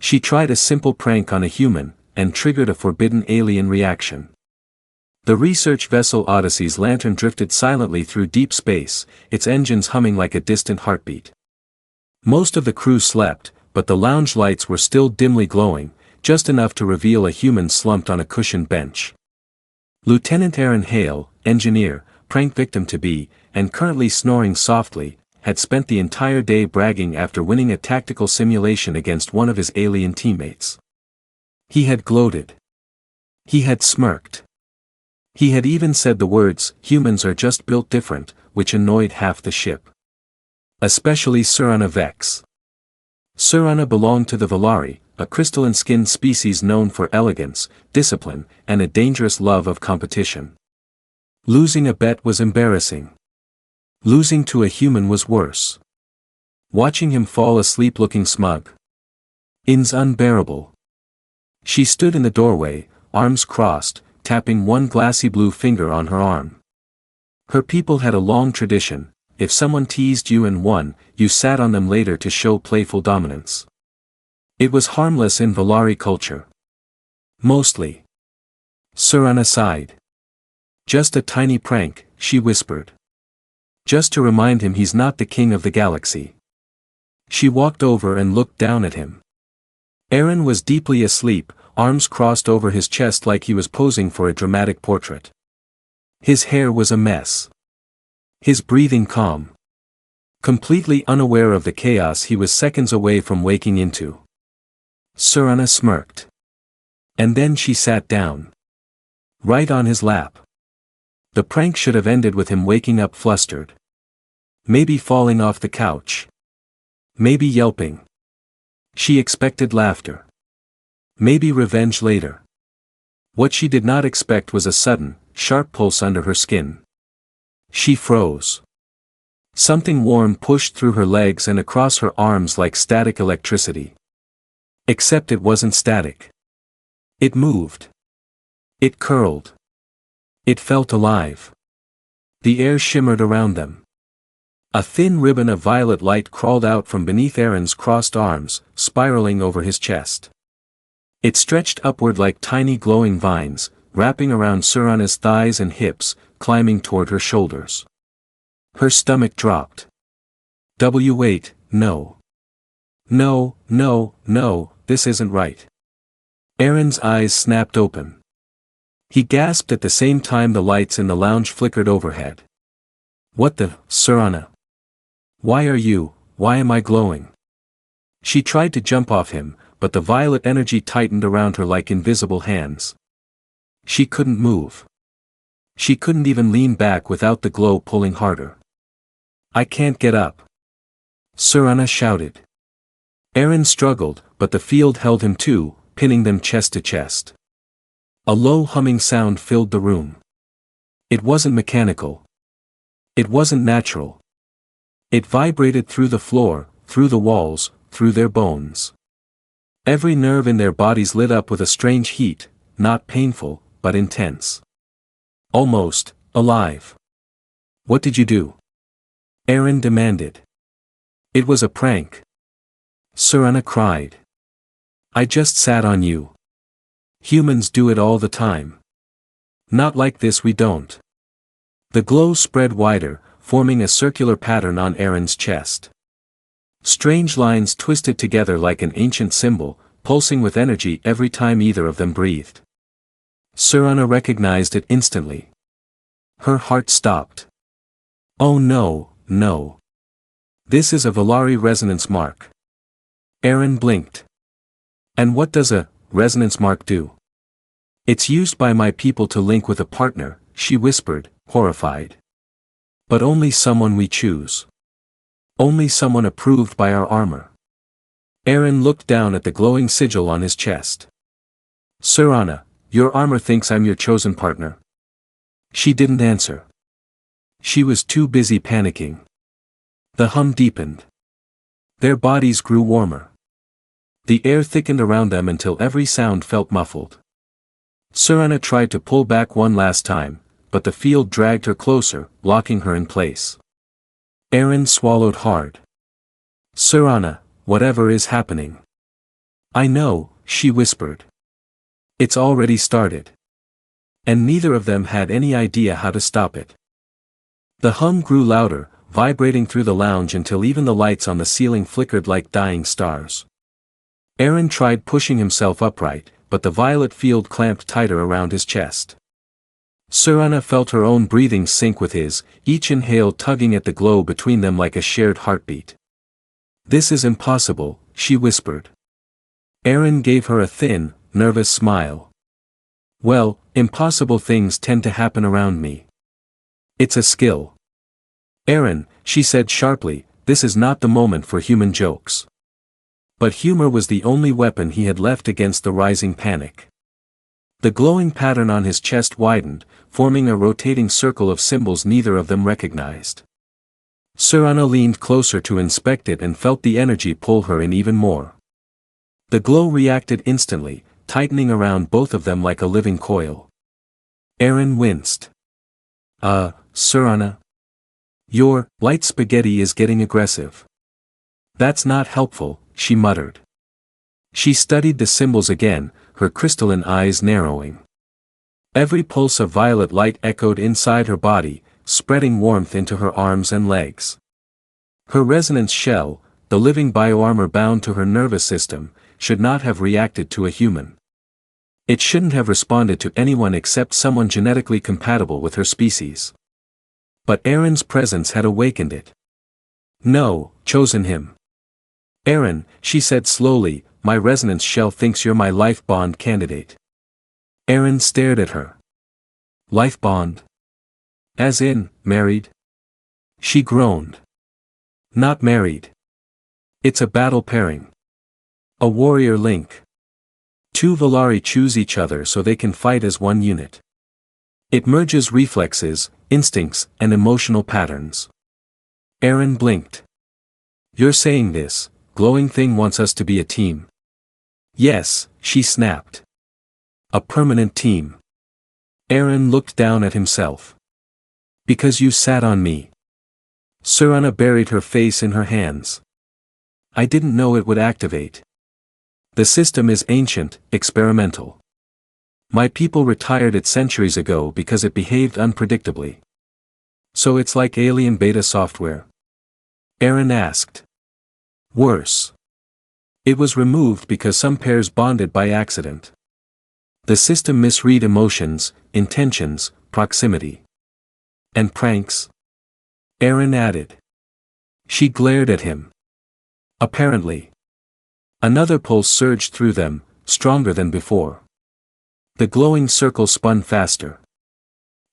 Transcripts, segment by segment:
She tried a simple prank on a human, and triggered a forbidden alien reaction. The research vessel Odyssey's lantern drifted silently through deep space, its engines humming like a distant heartbeat. Most of the crew slept, but the lounge lights were still dimly glowing, just enough to reveal a human slumped on a cushioned bench. Lieutenant Aaron Hale, engineer, prank victim-to-be, and currently snoring softly, had spent the entire day bragging after winning a tactical simulation against one of his alien teammates. He had gloated. He had smirked. He had even said the words, "Humans are just built different," which annoyed half the ship. Especially Surana Vex. Surana belonged to the Valari, a crystalline-skinned species known for elegance, discipline, and a dangerous love of competition. Losing a bet was embarrassing. Losing to a human was worse. Watching him fall asleep looking smug. In's unbearable. She stood in the doorway, arms crossed, tapping one glassy blue finger on her arm. Her people had a long tradition: if someone teased you and won, you sat on them later to show playful dominance. It was harmless in Valari culture. Mostly. Surana sighed. Just a tiny prank, she whispered. Just to remind him he's not the king of the galaxy. She walked over and looked down at him. Aaron was deeply asleep, arms crossed over his chest like he was posing for a dramatic portrait. His hair was a mess. His breathing calm. Completely unaware of the chaos he was seconds away from waking into. Surana smirked. And then she sat down. Right on his lap. The prank should have ended with him waking up flustered. Maybe falling off the couch. Maybe yelping. She expected laughter. Maybe revenge later. What she did not expect was a sudden, sharp pulse under her skin. She froze. Something warm pushed through her legs and across her arms like static electricity. Except it wasn't static. It moved. It curled. It felt alive. The air shimmered around them. A thin ribbon of violet light crawled out from beneath Aaron's crossed arms, spiraling over his chest. It stretched upward like tiny glowing vines, wrapping around Surana's thighs and hips, climbing toward her shoulders. Her stomach dropped. Wait, no. No, no, no, this isn't right. Aaron's eyes snapped open. He gasped at the same time the lights in the lounge flickered overhead. What the, Surana? Why am I glowing? She tried to jump off him, but the violet energy tightened around her like invisible hands. She couldn't move. She couldn't even lean back without the glow pulling harder. I can't get up. Surana shouted. Aaron struggled, but the field held him too, pinning them chest to chest. A low humming sound filled the room. It wasn't mechanical. It wasn't natural. It vibrated through the floor, through the walls, through their bones. Every nerve in their bodies lit up with a strange heat, not painful, but intense. Almost alive. What did you do? Aaron demanded. It was a prank. Surana cried. I just sat on you. Humans do it all the time. Not like this, we don't. The glow spread wider, forming a circular pattern on Aaron's chest. Strange lines twisted together like an ancient symbol, pulsing with energy every time either of them breathed. Surana recognized it instantly. Her heart stopped. Oh no, no. This is a Valari resonance mark. Aaron blinked. And what does a resonance mark do? It's used by my people to link with a partner, she whispered, horrified. But only someone we choose. Only someone approved by our armor. Aaron looked down at the glowing sigil on his chest. Surana, your armor thinks I'm your chosen partner. She didn't answer. She was too busy panicking. The hum deepened. Their bodies grew warmer. The air thickened around them until every sound felt muffled. Surana tried to pull back one last time, but the field dragged her closer, locking her in place. Aaron swallowed hard. Surana, whatever is happening. I know, she whispered. It's already started. And neither of them had any idea how to stop it. The hum grew louder, vibrating through the lounge until even the lights on the ceiling flickered like dying stars. Aaron tried pushing himself upright, but the violet field clamped tighter around his chest. Surana felt her own breathing sync with his, each inhale tugging at the glow between them like a shared heartbeat. This is impossible, she whispered. Aaron gave her a thin, nervous smile. Well, impossible things tend to happen around me. It's a skill. Aaron, she said sharply, this is not the moment for human jokes. But humor was the only weapon he had left against the rising panic. The glowing pattern on his chest widened, forming a rotating circle of symbols neither of them recognized. Surana leaned closer to inspect it and felt the energy pull her in even more. The glow reacted instantly, tightening around both of them like a living coil. Aaron winced. Surana. Your light spaghetti is getting aggressive. That's not helpful, she muttered. She studied the symbols again, her crystalline eyes narrowing. Every pulse of violet light echoed inside her body, spreading warmth into her arms and legs. Her resonance shell, the living bioarmor bound to her nervous system, should not have reacted to a human. It shouldn't have responded to anyone except someone genetically compatible with her species. But Aaron's presence had awakened it. No, chosen him. Aaron, she said slowly, my resonance shell thinks you're my life bond candidate. Aaron stared at her. Life bond? As in, married? She groaned. Not married. It's a battle pairing. A warrior link. Two Volari choose each other so they can fight as one unit. It merges reflexes, instincts, and emotional patterns. Aaron blinked. You're saying this, glowing thing wants us to be a team. Yes, she snapped. A permanent team. Aaron looked down at himself. Because you sat on me. Surana buried her face in her hands. I didn't know it would activate. The system is ancient, experimental. My people retired it centuries ago because it behaved unpredictably. So it's like alien beta software? Aaron asked. Worse. It was removed because some pairs bonded by accident. The system misread emotions, intentions, proximity. And pranks? Aaron added. She glared at him. Apparently. Another pulse surged through them, stronger than before. The glowing circle spun faster.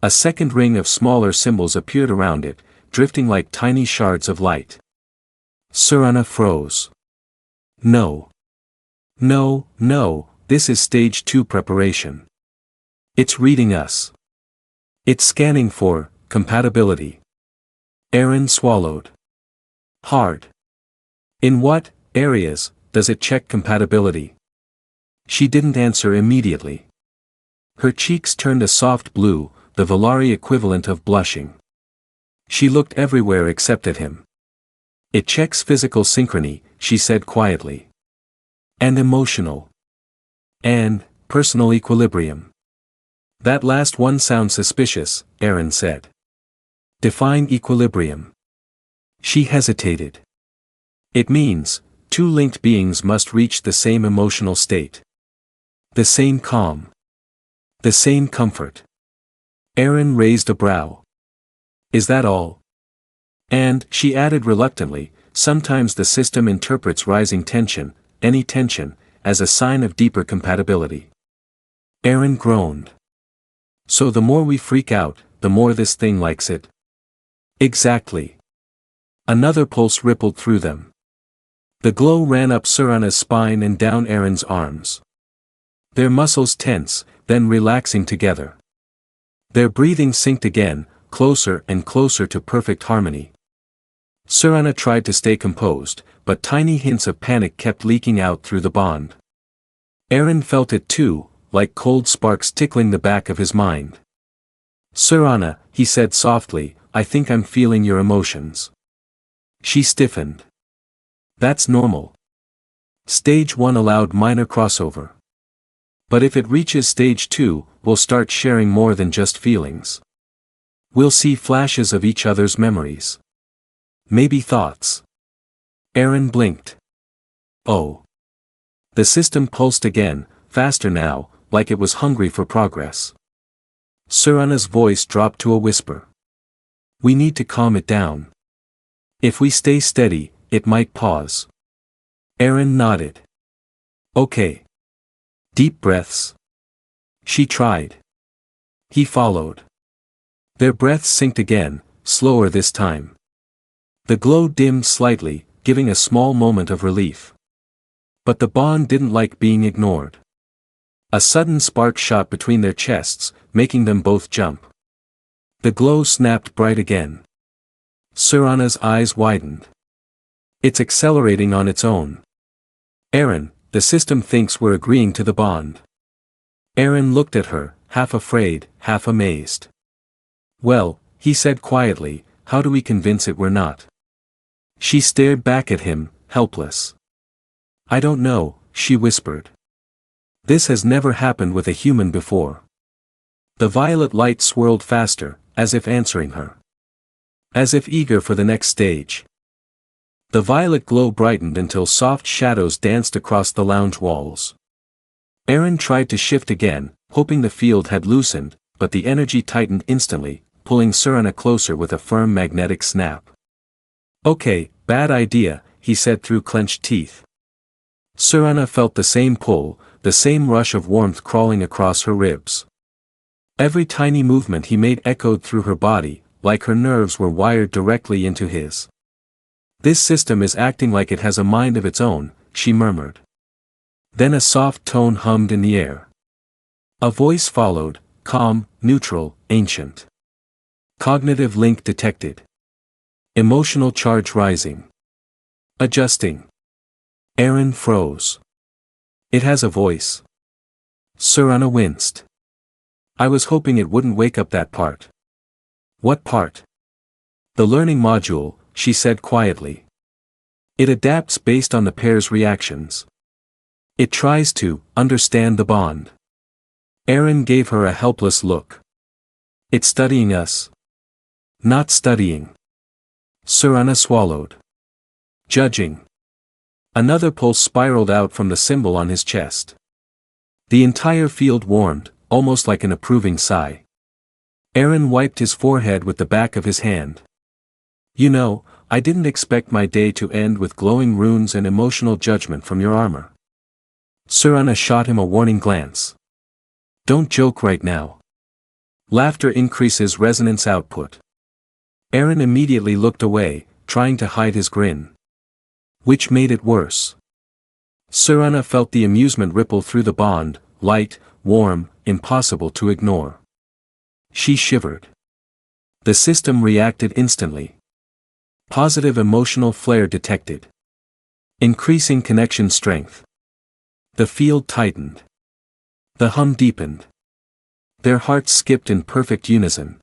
A second ring of smaller symbols appeared around it, drifting like tiny shards of light. Surana froze. No. No, no, this is stage 2 preparation. It's reading us. It's scanning for compatibility. Aaron swallowed. Hard. In what areas does it check compatibility? She didn't answer immediately. Her cheeks turned a soft blue, the Volari equivalent of blushing. She looked everywhere except at him. It checks physical synchrony, she said quietly. And emotional. And personal equilibrium. That last one sounds suspicious, Aaron said. Define equilibrium. She hesitated. It means, two linked beings must reach the same emotional state. The same calm. The same comfort. Aaron raised a brow. Is that all? And, she added reluctantly, sometimes the system interprets rising tension, any tension, as a sign of deeper compatibility. Aaron groaned. So the more we freak out, the more this thing likes it? Exactly. Another pulse rippled through them. The glow ran up Surana's spine and down Aaron's arms. Their muscles tense, then relaxing together. Their breathing synced again, closer and closer to perfect harmony. Surana tried to stay composed, but tiny hints of panic kept leaking out through the bond. Aaron felt it too, like cold sparks tickling the back of his mind. Surana, he said softly, I think I'm feeling your emotions. She stiffened. That's normal. Stage 1 allowed minor crossover. But if it reaches stage 2, we'll start sharing more than just feelings. We'll see flashes of each other's memories. Maybe thoughts. Aaron blinked. Oh. The system pulsed again, faster now, like it was hungry for progress. Surana's voice dropped to a whisper. We need to calm it down. If we stay steady, it might pause. Aaron nodded. Okay. Deep breaths. She tried. He followed. Their breaths synced again, slower this time. The glow dimmed slightly, giving a small moment of relief. But the bond didn't like being ignored. A sudden spark shot between their chests, making them both jump. The glow snapped bright again. Surana's eyes widened. It's accelerating on its own. Aaron, the system thinks we're agreeing to the bond. Aaron looked at her, half afraid, half amazed. Well, he said quietly, how do we convince it we're not? She stared back at him, helpless. I don't know, she whispered. This has never happened with a human before. The violet light swirled faster, as if answering her. As if eager for the next stage. The violet glow brightened until soft shadows danced across the lounge walls. Aaron tried to shift again, hoping the field had loosened, but the energy tightened instantly, pulling Surana closer with a firm magnetic snap. Okay, bad idea, he said through clenched teeth. Surana felt the same pull, the same rush of warmth crawling across her ribs. Every tiny movement he made echoed through her body, like her nerves were wired directly into his. This system is acting like it has a mind of its own, she murmured. Then a soft tone hummed in the air. A voice followed, calm, neutral, ancient. Cognitive link detected. Emotional charge rising. Adjusting. Aaron froze. It has a voice. Surana winced. I was hoping it wouldn't wake up that part. What part? The learning module, she said quietly. It adapts based on the pair's reactions. It tries to understand the bond. Aaron gave her a helpless look. It's studying us. Not studying. Surana swallowed. Judging. Another pulse spiraled out from the symbol on his chest. The entire field warmed, almost like an approving sigh. Aaron wiped his forehead with the back of his hand. You know, I didn't expect my day to end with glowing runes and emotional judgment from your armor. Surana shot him a warning glance. Don't joke right now. Laughter increases resonance output. Aaron immediately looked away, trying to hide his grin. Which made it worse. Surana felt the amusement ripple through the bond, light, warm, impossible to ignore. She shivered. The system reacted instantly. Positive emotional flare detected. Increasing connection strength. The field tightened. The hum deepened. Their hearts skipped in perfect unison.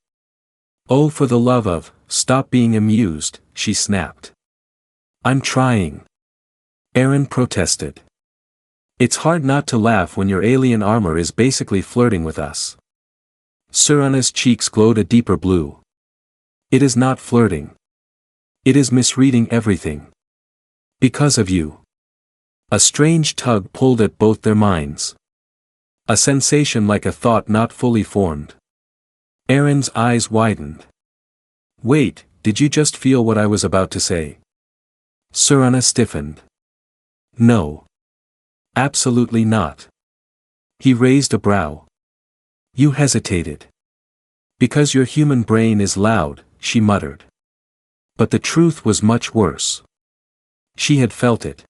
Oh, for the love of, stop being amused, she snapped. I'm trying. Aaron protested. It's hard not to laugh when your alien armor is basically flirting with us. Surana's cheeks glowed a deeper blue. It is not flirting. It is misreading everything. Because of you. A strange tug pulled at both their minds. A sensation like a thought not fully formed. Aaron's eyes widened. Wait, did you just feel what I was about to say? Surana stiffened. No. Absolutely not. He raised a brow. You hesitated. Because your human brain is loud, she muttered. But the truth was much worse. She had felt it.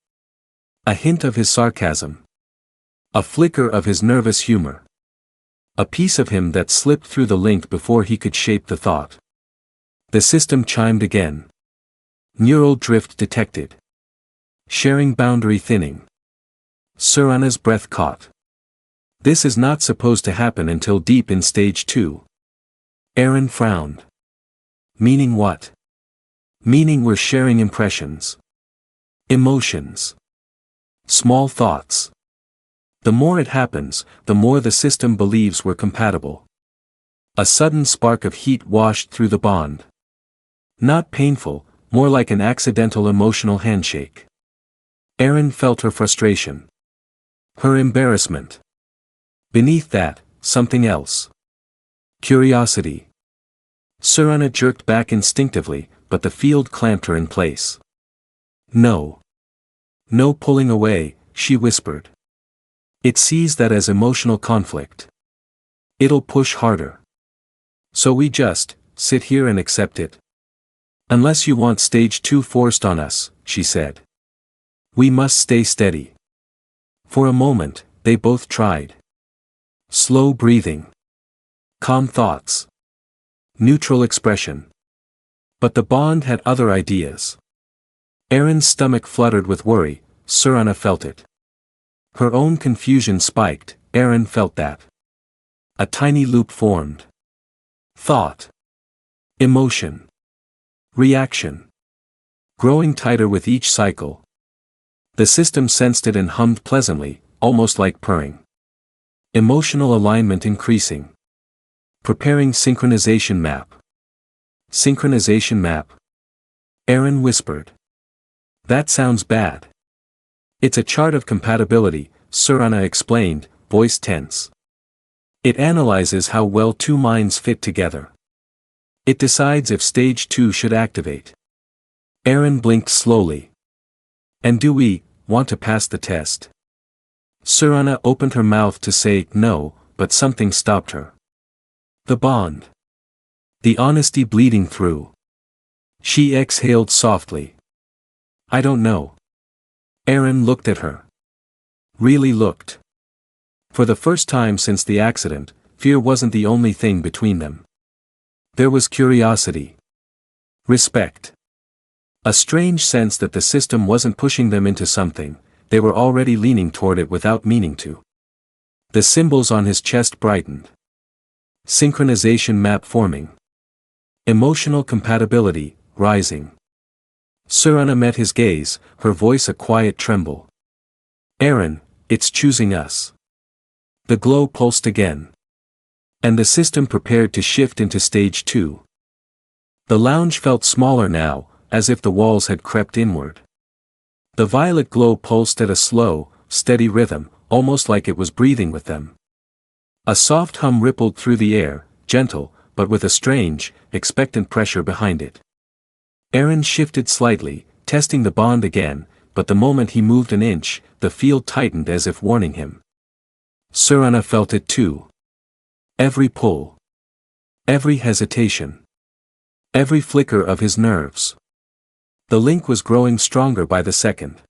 A hint of his sarcasm. A flicker of his nervous humor. A piece of him that slipped through the link before he could shape the thought. The system chimed again. Neural drift detected. Sharing boundary thinning. Surana's breath caught. This is not supposed to happen until deep in stage 2. Aaron frowned. Meaning what? Meaning we're sharing impressions. Emotions. Small thoughts. The more it happens, the more the system believes we're compatible. A sudden spark of heat washed through the bond. Not painful, more like an accidental emotional handshake. Erin felt her frustration. Her embarrassment. Beneath that, something else. Curiosity. Surana jerked back instinctively, but the field clamped her in place. No. No pulling away, she whispered. It sees that as emotional conflict. It'll push harder. So we just sit here and accept it. Unless you want stage 2 forced on us, she said. We must stay steady. For a moment, they both tried. Slow breathing. Calm thoughts. Neutral expression. But the bond had other ideas. Erin's stomach fluttered with worry, Surana felt it. Her own confusion spiked, Erin felt that. A tiny loop formed. Thought. Emotion. Reaction. Growing tighter with each cycle. The system sensed it and hummed pleasantly, almost like purring. Emotional alignment increasing. Preparing synchronization map. Synchronization map. Erin whispered. That sounds bad. It's a chart of compatibility, Surana explained, voice tense. It analyzes how well two minds fit together. It decides if stage 2 should activate. Erin blinked slowly. And do we want to pass the test? Surana opened her mouth to say no, but something stopped her. The bond. The honesty bleeding through. She exhaled softly. I don't know. Erin looked at her. Really looked. For the first time since the accident, fear wasn't the only thing between them. There was curiosity. Respect. A strange sense that the system wasn't pushing them into something, they were already leaning toward it without meaning to. The symbols on his chest brightened. Synchronization map forming. Emotional compatibility, rising. Surana met his gaze, her voice a quiet tremble. Erin, it's choosing us. The glow pulsed again. And the system prepared to shift into stage 2. The lounge felt smaller now, as if the walls had crept inward. The violet glow pulsed at a slow, steady rhythm, almost like it was breathing with them. A soft hum rippled through the air, gentle, but with a strange, expectant pressure behind it. Erin shifted slightly, testing the bond again, but the moment he moved an inch, the field tightened as if warning him. Surana felt it too. Every pull. Every hesitation. Every flicker of his nerves. The link was growing stronger by the second.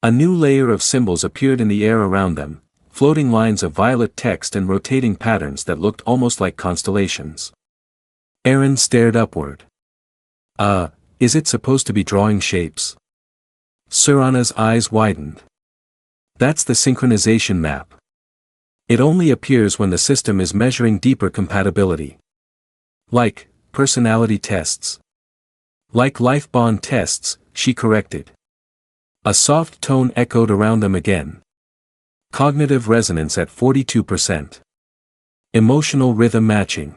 A new layer of symbols appeared in the air around them, floating lines of violet text and rotating patterns that looked almost like constellations. Erin stared upward. Is it supposed to be drawing shapes? Surana's eyes widened. That's the synchronization map. It only appears when the system is measuring deeper compatibility. Like personality tests. Like life bond tests, she corrected. A soft tone echoed around them again. Cognitive resonance at 42%. Emotional rhythm matching.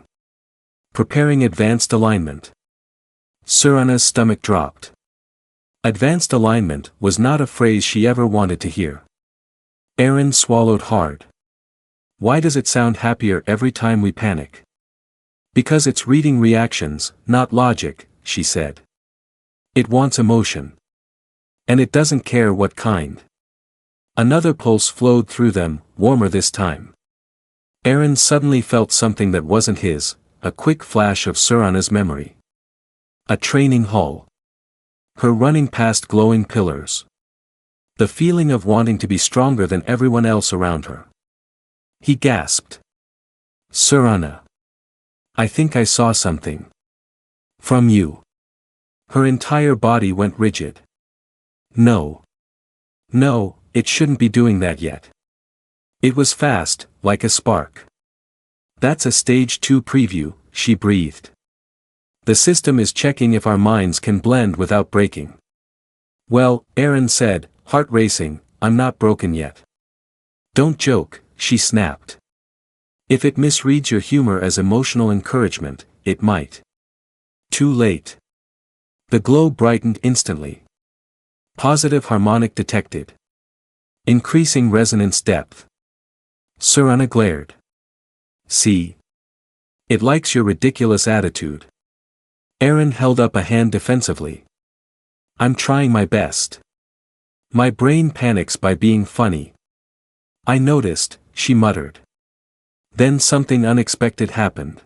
Preparing advanced alignment. Surana's stomach dropped. Advanced alignment was not a phrase she ever wanted to hear. Erin swallowed hard. Why does it sound happier every time we panic? Because it's reading reactions, not logic, she said. It wants emotion. And it doesn't care what kind. Another pulse flowed through them, warmer this time. Erin suddenly felt something that wasn't his, a quick flash of Surana's memory. A training hull. Her running past glowing pillars. The feeling of wanting to be stronger than everyone else around her. He gasped. Surana. I think I saw something. From you. Her entire body went rigid. No. No, it shouldn't be doing that yet. It was fast, like a spark. That's a stage 2 preview, she breathed. The system is checking if our minds can blend without breaking. Well, Erin said, heart racing, I'm not broken yet. Don't joke, she snapped. If it misreads your humor as emotional encouragement, it might. Too late. The glow brightened instantly. Positive harmonic detected. Increasing resonance depth. Surana glared. See? It likes your ridiculous attitude. Aaron held up a hand defensively. I'm trying my best. My brain panics by being funny. I noticed, she muttered. Then something unexpected happened.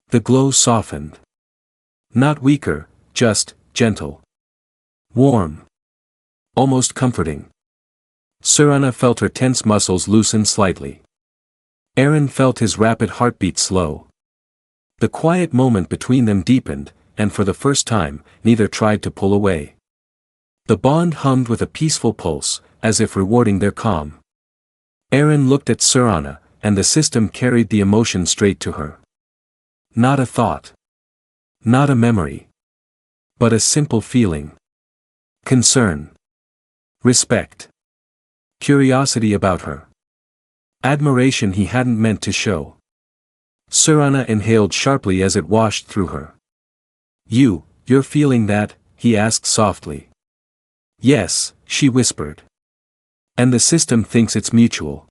The glow softened. Not weaker, just gentle. Warm. Almost comforting. Surana felt her tense muscles loosen slightly. Aaron felt his rapid heartbeat slow. The quiet moment between them deepened, and for the first time, neither tried to pull away. The bond hummed with a peaceful pulse, as if rewarding their calm. Aaron looked at Surana, and the system carried the emotion straight to her. Not a thought. Not a memory. But a simple feeling. Concern. Respect. Curiosity about her. Admiration he hadn't meant to show. Surana inhaled sharply as it washed through her. You're feeling that? He asked softly. Yes, she whispered. And the system thinks it's mutual.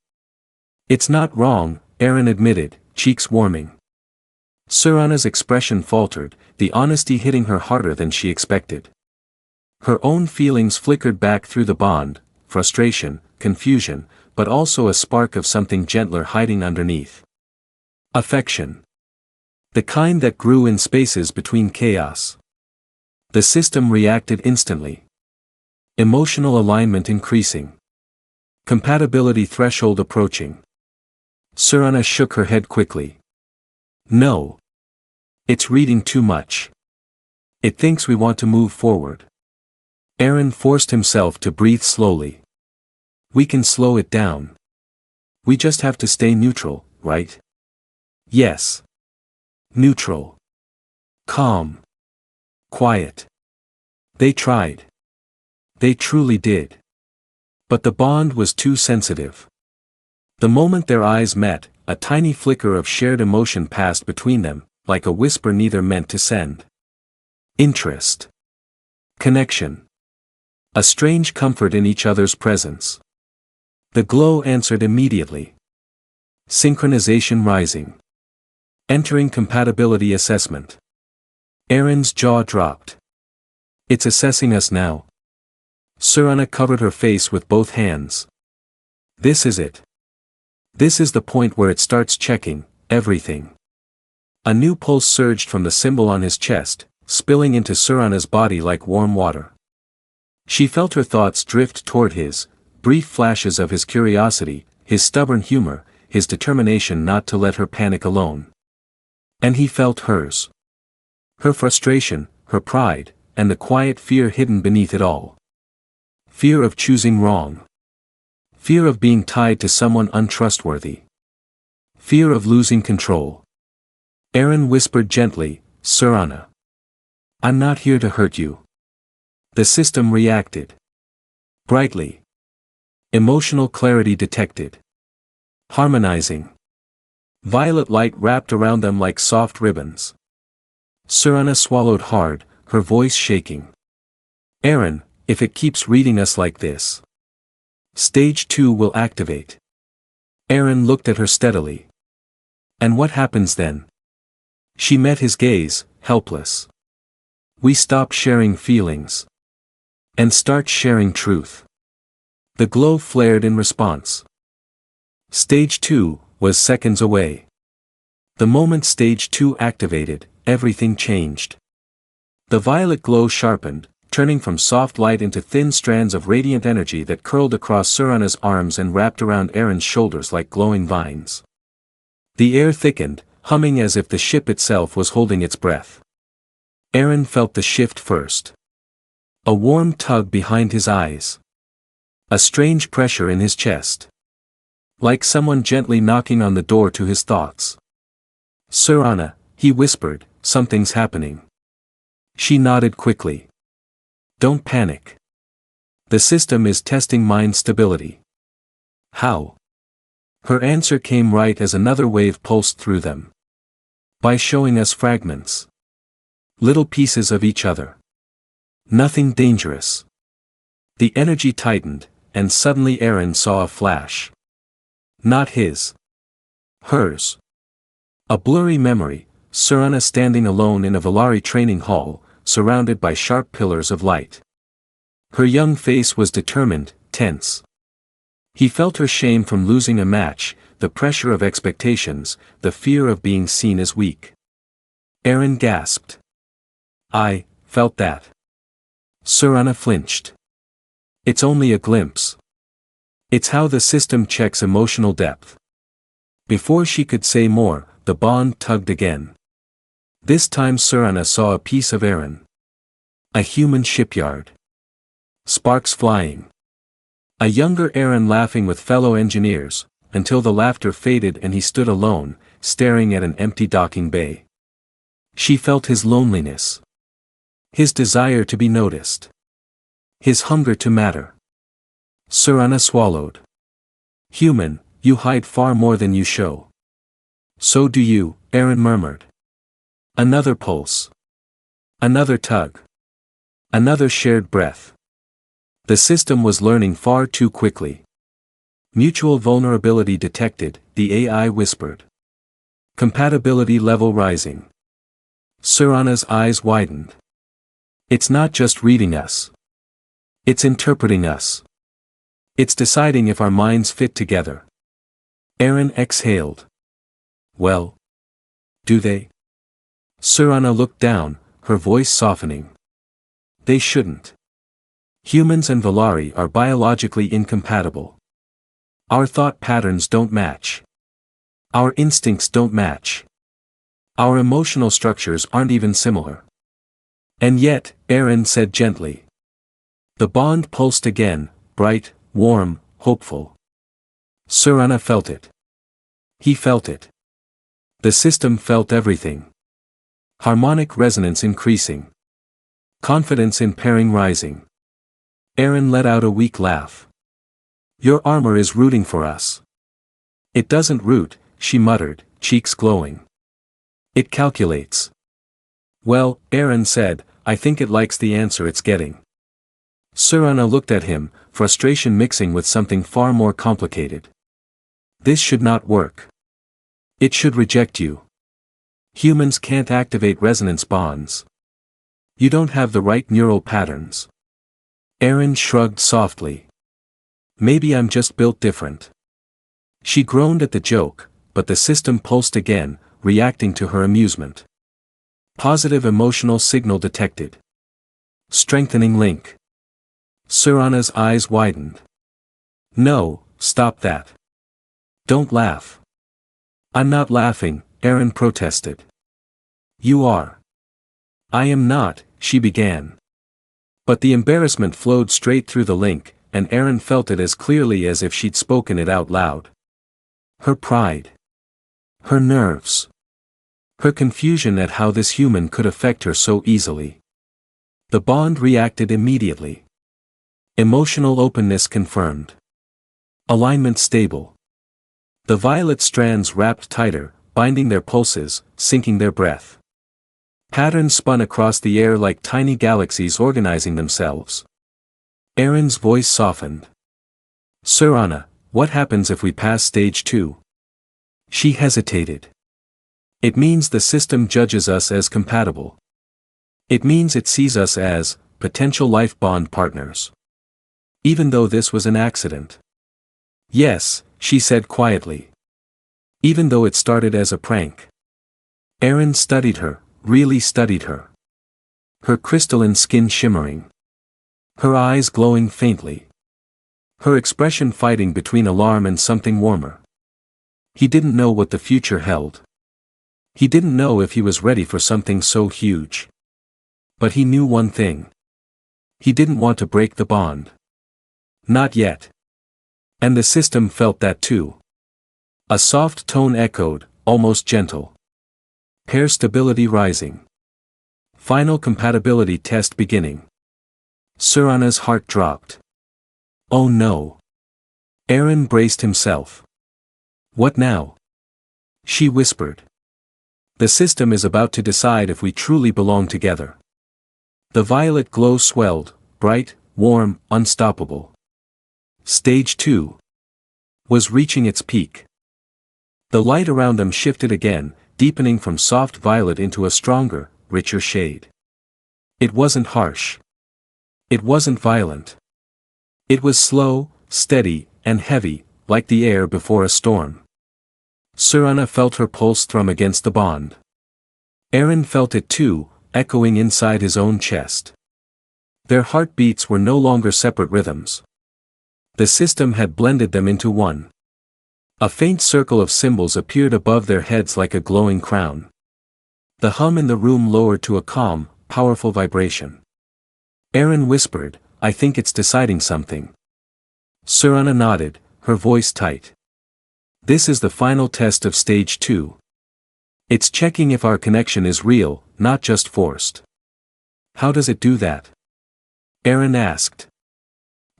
It's not wrong, Aaron admitted, cheeks warming. Surana's expression faltered, the honesty hitting her harder than she expected. Her own feelings flickered back through the bond, frustration, confusion, but also a spark of something gentler hiding underneath. Affection. The kind that grew in spaces between chaos. The system reacted instantly. Emotional alignment increasing. Compatibility threshold approaching. Surana shook her head quickly. No. It's reading too much. It thinks we want to move forward. Aaron forced himself to breathe slowly. We can slow it down. We just have to stay neutral, right? Yes. Neutral. Calm. Quiet. They tried. They truly did. But the bond was too sensitive. The moment their eyes met, a tiny flicker of shared emotion passed between them, like a whisper neither meant to send. Interest. Connection. A strange comfort in each other's presence. The glow answered immediately. Synchronization rising. Entering compatibility assessment. Aaron's jaw dropped. It's assessing us now. Surana covered her face with both hands. This is it. This is the point where it starts checking everything. A new pulse surged from the symbol on his chest, spilling into Surana's body like warm water. She felt her thoughts drift toward his, brief flashes of his curiosity, his stubborn humor, his determination not to let her panic alone. And he felt hers. Her frustration, her pride, and the quiet fear hidden beneath it all. Fear of choosing wrong. Fear of being tied to someone untrustworthy. Fear of losing control. Aaron whispered gently, Surana. I'm not here to hurt you. The system reacted. Brightly. Emotional clarity detected. Harmonizing. Violet light wrapped around them like soft ribbons. Surana swallowed hard, her voice shaking. Aaron, if it keeps reading us like this. Stage 2 will activate. Aaron looked at her steadily. And what happens then? She met his gaze, helpless. We stop sharing feelings. And start sharing truth. The glow flared in response. Stage 2 was seconds away. The moment Stage 2 activated, everything changed. The violet glow sharpened, turning from soft light into thin strands of radiant energy that curled across Surana's arms and wrapped around Aaron's shoulders like glowing vines. The air thickened, humming as if the ship itself was holding its breath. Aaron felt the shift first. A warm tug behind his eyes. A strange pressure in his chest. Like someone gently knocking on the door to his thoughts. Surana, he whispered, something's happening. She nodded quickly. Don't panic. The system is testing mind stability. How? Her answer came right as another wave pulsed through them. By showing us fragments. Little pieces of each other. Nothing dangerous. The energy tightened, and suddenly Aaron saw a flash. Not his. Hers. A blurry memory, Surana standing alone in a Valari training hall, surrounded by sharp pillars of light. Her young face was determined, tense. He felt her shame from losing a match, the pressure of expectations, the fear of being seen as weak. Aaron gasped. I felt that. Surana flinched. It's only a glimpse. It's how the system checks emotional depth. Before she could say more, the bond tugged again. This time Surana saw a piece of Aaron. A human shipyard. Sparks flying. A younger Aaron laughing with fellow engineers, until the laughter faded and he stood alone, staring at an empty docking bay. She felt his loneliness. His desire to be noticed. His hunger to matter. Surana swallowed. Human, you hide far more than you show. So do you, Aaron murmured. Another pulse. Another tug. Another shared breath. The system was learning far too quickly. Mutual vulnerability detected, the AI whispered. Compatibility level rising. Surana's eyes widened. It's not just reading us. It's interpreting us. It's deciding if our minds fit together. Aaron exhaled. Well. Do they? Surana looked down, her voice softening. They shouldn't. Humans and Valari are biologically incompatible. Our thought patterns don't match. Our instincts don't match. Our emotional structures aren't even similar. And yet, Aaron said gently. The bond pulsed again, bright, warm, hopeful. Surana felt it. He felt it. The system felt everything. Harmonic resonance increasing. Confidence in pairing rising. Aaron let out a weak laugh. Your armor is rooting for us. It doesn't root, she muttered, cheeks glowing. It calculates. Well, Aaron said, I think it likes the answer it's getting. Surana looked at him, frustration mixing with something far more complicated. This should not work. It should reject you. Humans can't activate resonance bonds. You don't have the right neural patterns. Aaron shrugged softly. Maybe I'm just built different. She groaned at the joke, but the system pulsed again, reacting to her amusement. Positive emotional signal detected. Strengthening link. Surana's eyes widened. No, stop that. Don't laugh. I'm not laughing, Aaron protested. You are. I am not, she began. But the embarrassment flowed straight through the link, and Aaron felt it as clearly as if she'd spoken it out loud. Her pride. Her nerves. Her confusion at how this human could affect her so easily. The bond reacted immediately. Emotional openness confirmed. Alignment stable. The violet strands wrapped tighter, binding their pulses, sinking their breath. Patterns spun across the air like tiny galaxies organizing themselves. Aaron's voice softened. Surana, what happens if we pass stage 2? She hesitated. It means the system judges us as compatible. It means it sees us as potential life bond partners. Even though this was an accident. Yes, she said quietly. Even though it started as a prank. Aaron studied her, really studied her. Her crystalline skin shimmering. Her eyes glowing faintly. Her expression fighting between alarm and something warmer. He didn't know what the future held. He didn't know if he was ready for something so huge. But he knew one thing. He didn't want to break the bond. Not yet. And the system felt that too. A soft tone echoed, almost gentle. Pair stability rising. Final compatibility test beginning. Surana's heart dropped. Oh no. Aaron braced himself. What now? She whispered. The system is about to decide if we truly belong together. The violet glow swelled, bright, warm, unstoppable. Stage 2 was reaching its peak. The light around them shifted again, deepening from soft violet into a stronger, richer shade. It wasn't harsh. It wasn't violent. It was slow, steady, and heavy, like the air before a storm. Surana felt her pulse thrum against the bond. Aaron felt it too, echoing inside his own chest. Their heartbeats were no longer separate rhythms. The system had blended them into one. A faint circle of symbols appeared above their heads like a glowing crown. The hum in the room lowered to a calm, powerful vibration. Aaron whispered, I think it's deciding something. Surana nodded, her voice tight. This is the final test of stage 2. It's checking if our connection is real, not just forced. How does it do that? Aaron asked.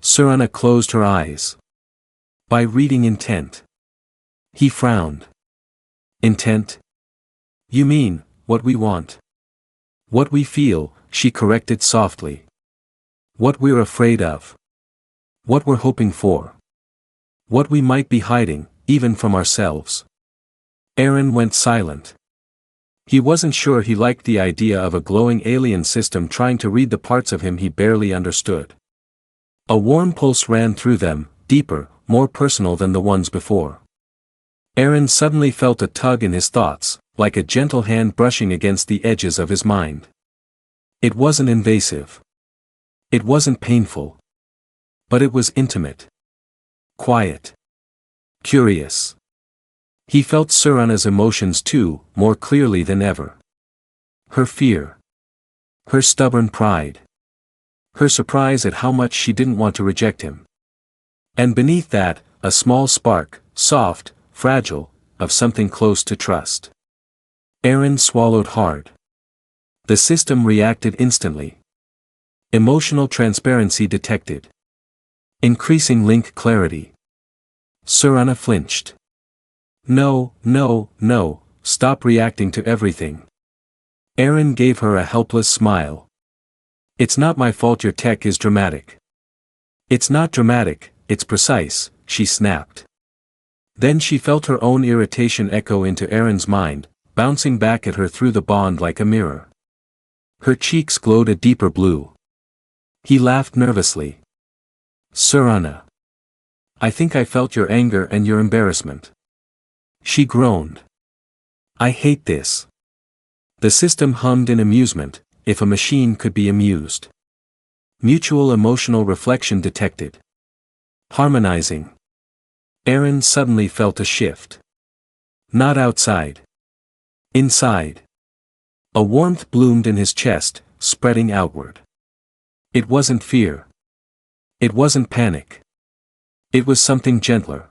Surana closed her eyes. By reading intent. He frowned. Intent? You mean, what we want? What we feel, she corrected softly. What we're afraid of. What we're hoping for. What we might be hiding, even from ourselves. Aaron went silent. He wasn't sure he liked the idea of a glowing alien system trying to read the parts of him he barely understood. A warm pulse ran through them, deeper, more personal than the ones before. Aaron suddenly felt a tug in his thoughts, like a gentle hand brushing against the edges of his mind. It wasn't invasive. It wasn't painful. But it was intimate. Quiet. Curious. He felt Surana's emotions too, more clearly than ever. Her fear. Her stubborn pride. Her surprise at how much she didn't want to reject him. And beneath that, a small spark, soft, fragile, of something close to trust. Aaron swallowed hard. The system reacted instantly. Emotional transparency detected. Increasing link clarity. Surana flinched. No, no, no, stop reacting to everything. Aaron gave her a helpless smile. It's not my fault your tech is dramatic. It's not dramatic, it's precise, she snapped. Then she felt her own irritation echo into Aaron's mind, bouncing back at her through the bond like a mirror. Her cheeks glowed a deeper blue. He laughed nervously. Surana. I think I felt your anger and your embarrassment. She groaned. I hate this. The system hummed in amusement, if a machine could be amused. Mutual emotional reflection detected. Harmonizing. Aaron suddenly felt a shift. Not outside. Inside. A warmth bloomed in his chest, spreading outward. It wasn't fear. It wasn't panic. It was something gentler.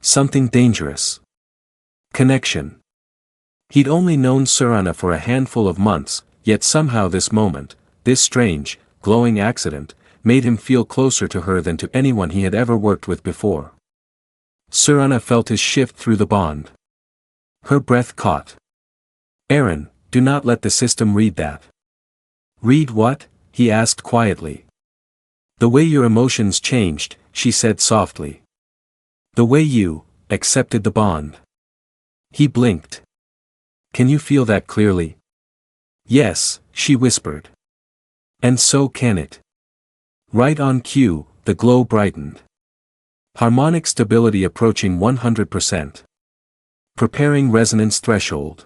Something dangerous. Connection. He'd only known Surana for a handful of months, yet somehow this moment, this strange, glowing accident, made him feel closer to her than to anyone he had ever worked with before. Surana felt his shift through the bond. Her breath caught. Aaron, do not let the system read that. Read what? He asked quietly. The way your emotions changed, she said softly. The way you accepted the bond. He blinked. Can you feel that clearly? Yes, she whispered. And so can it. Right on cue, the glow brightened. Harmonic stability approaching 100%. Preparing resonance threshold.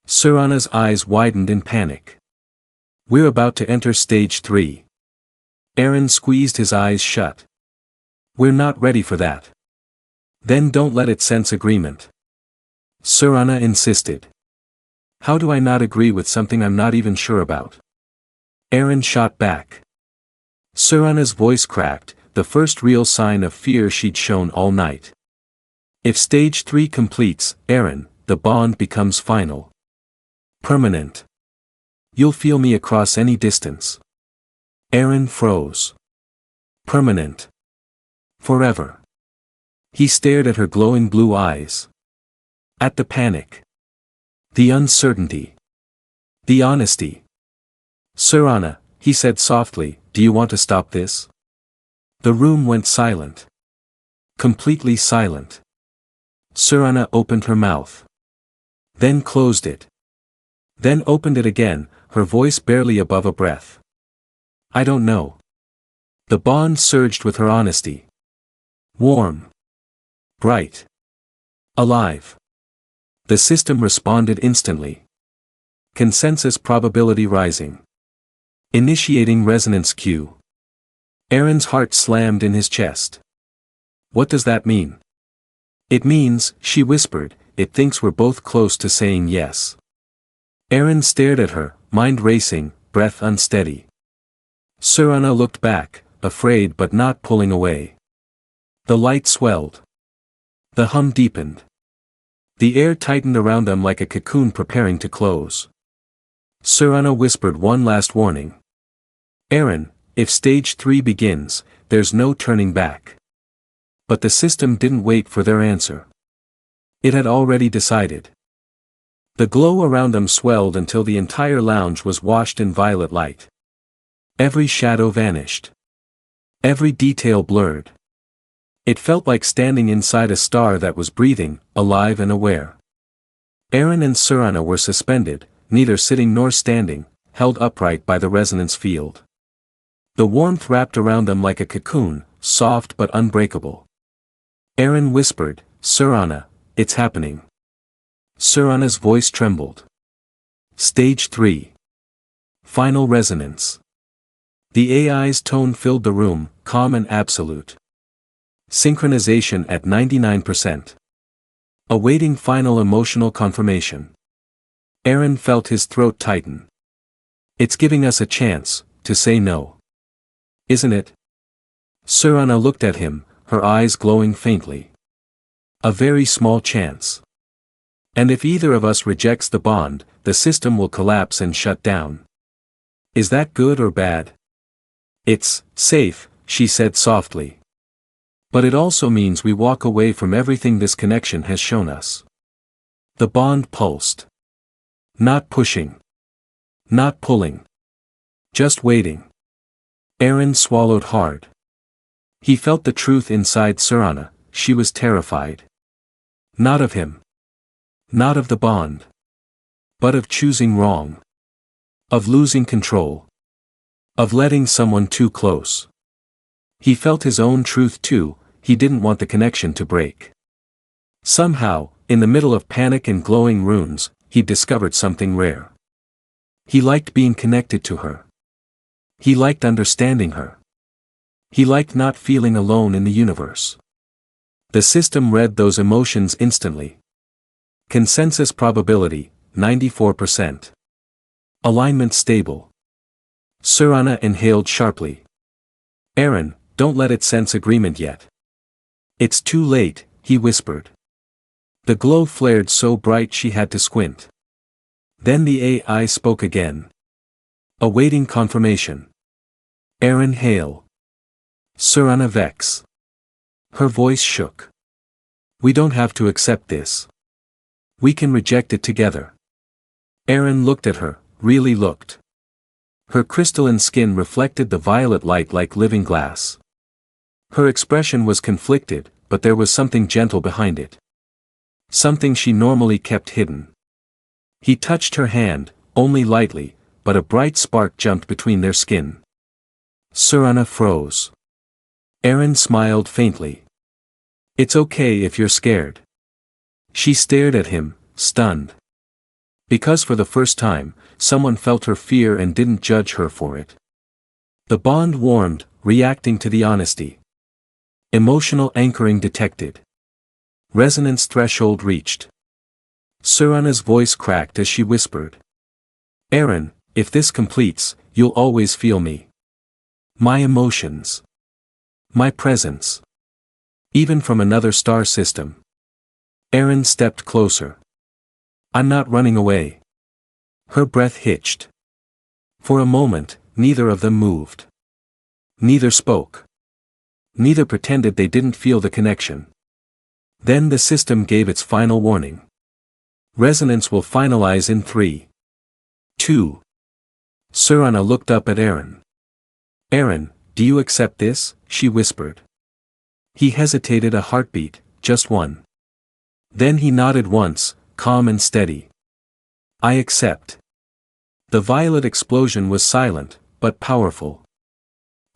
Surana's eyes widened in panic. We're about to enter stage 3. Aaron squeezed his eyes shut. We're not ready for that. Then don't let it sense agreement. Surana insisted. How do I not agree with something I'm not even sure about? Aaron shot back. Surana's voice cracked, the first real sign of fear she'd shown all night. If stage 3 completes, Aaron, the bond becomes final. Permanent. You'll feel me across any distance. Aaron froze. Permanent. Forever. He stared at her glowing blue eyes. At the panic. The uncertainty. The honesty. Surana, he said softly, do you want to stop this? The room went silent. Completely silent. Surana opened her mouth. Then closed it. Then opened it again, her voice barely above a breath. I don't know. The bond surged with her honesty. Warm. Bright. Alive. The system responded instantly. Consensus probability rising. Initiating resonance cue. Aaron's heart slammed in his chest. What does that mean? It means, she whispered, it thinks we're both close to saying yes. Aaron stared at her, mind racing, breath unsteady. Surana looked back, afraid but not pulling away. The light swelled. The hum deepened. The air tightened around them like a cocoon preparing to close. Surana whispered one last warning. Aaron, if stage 3 begins, there's no turning back. But the system didn't wait for their answer. It had already decided. The glow around them swelled until the entire lounge was washed in violet light. Every shadow vanished. Every detail blurred. It felt like standing inside a star that was breathing, alive and aware. Aaron and Surana were suspended, neither sitting nor standing, held upright by the resonance field. The warmth wrapped around them like a cocoon, soft but unbreakable. Aaron whispered, Surana, it's happening. Surana's voice trembled. Stage 3. Final resonance. The AI's tone filled the room, calm and absolute. Synchronization at 99%. Awaiting final emotional confirmation. Aaron felt his throat tighten. It's giving us a chance to say no. Isn't it? Surana looked at him, her eyes glowing faintly. A very small chance. And if either of us rejects the bond, the system will collapse and shut down. Is that good or bad? It's safe, she said softly. But it also means we walk away from everything this connection has shown us. The bond pulsed. Not pushing. Not pulling. Just waiting. Aaron swallowed hard. He felt the truth inside Surana, she was terrified. Not of him. Not of the bond. But of choosing wrong. Of losing control. Of letting someone too close. He felt his own truth too, he didn't want the connection to break. Somehow, in the middle of panic and glowing runes, he discovered something rare. He liked being connected to her. He liked understanding her. He liked not feeling alone in the universe. The system read those emotions instantly. Consensus probability, 94%. Alignment stable. Surana inhaled sharply. Aaron, don't let it sense agreement yet. It's too late, he whispered. The glow flared so bright she had to squint. Then the AI spoke again. Awaiting confirmation. Aaron hail. Surana vex. Her voice shook. We don't have to accept this. We can reject it together. Aaron looked at her, really looked. Her crystalline skin reflected the violet light like living glass. Her expression was conflicted, but there was something gentle behind it. Something she normally kept hidden. He touched her hand, only lightly, but a bright spark jumped between their skin. Surana froze. Aaron smiled faintly. It's okay if you're scared. She stared at him, stunned. Because for the first time, someone felt her fear and didn't judge her for it. The bond warmed, reacting to the honesty. Emotional anchoring detected. Resonance threshold reached. Surana's voice cracked as she whispered. Aaron, if this completes, you'll always feel me. My emotions. My presence. Even from another star system. Aaron stepped closer. I'm not running away. Her breath hitched. For a moment, neither of them moved. Neither spoke. Neither pretended they didn't feel the connection. Then the system gave its final warning. Resonance will finalize in 3, 2. Surana looked up at Aaron. Aaron, do you accept this? She whispered. He hesitated a heartbeat, just one. Then he nodded once, calm and steady. I accept. The violet explosion was silent, but powerful.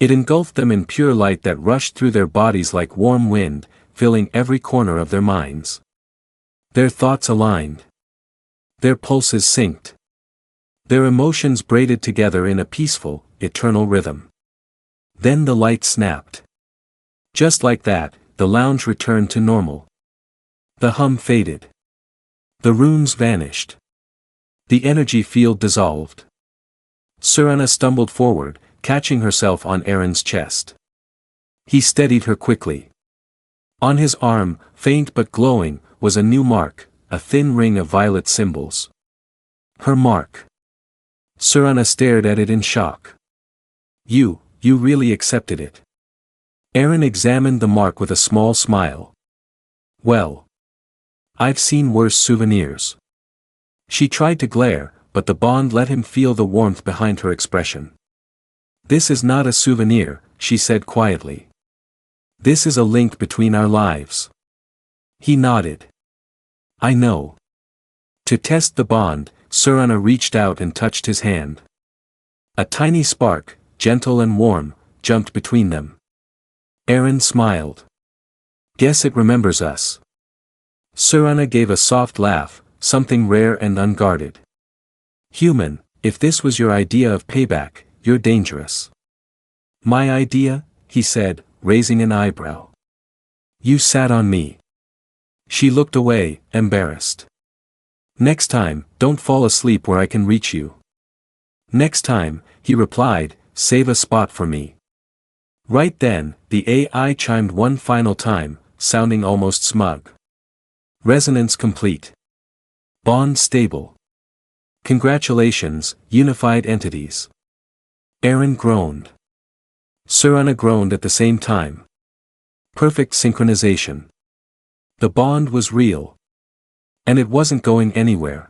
It engulfed them in pure light that rushed through their bodies like warm wind, filling every corner of their minds. Their thoughts aligned. Their pulses synced. Their emotions braided together in a peaceful, eternal rhythm. Then the light snapped. Just like that, the lounge returned to normal. The hum faded. The runes vanished. The energy field dissolved. Surana stumbled forward, catching herself on Aaron's chest. He steadied her quickly. On his arm, faint but glowing, was a new mark, a thin ring of violet symbols. Her mark. Surana stared at it in shock. You really accepted it. Aaron examined the mark with a small smile. Well. I've seen worse souvenirs. She tried to glare, but the bond let him feel the warmth behind her expression. This is not a souvenir, she said quietly. This is a link between our lives. He nodded. I know. To test the bond, Surana reached out and touched his hand. A tiny spark, gentle and warm, jumped between them. Aaron smiled. Guess it remembers us. Surana gave a soft laugh, something rare and unguarded. Human, if this was your idea of payback, you're dangerous. My idea? He said, raising an eyebrow. You sat on me. She looked away, embarrassed. Next time, don't fall asleep where I can reach you. Next time, he replied, save a spot for me. Right then, the AI chimed one final time, sounding almost smug. Resonance complete. Bond stable. Congratulations, unified entities. Aaron groaned. Surana groaned at the same time. Perfect synchronization. The bond was real. And it wasn't going anywhere.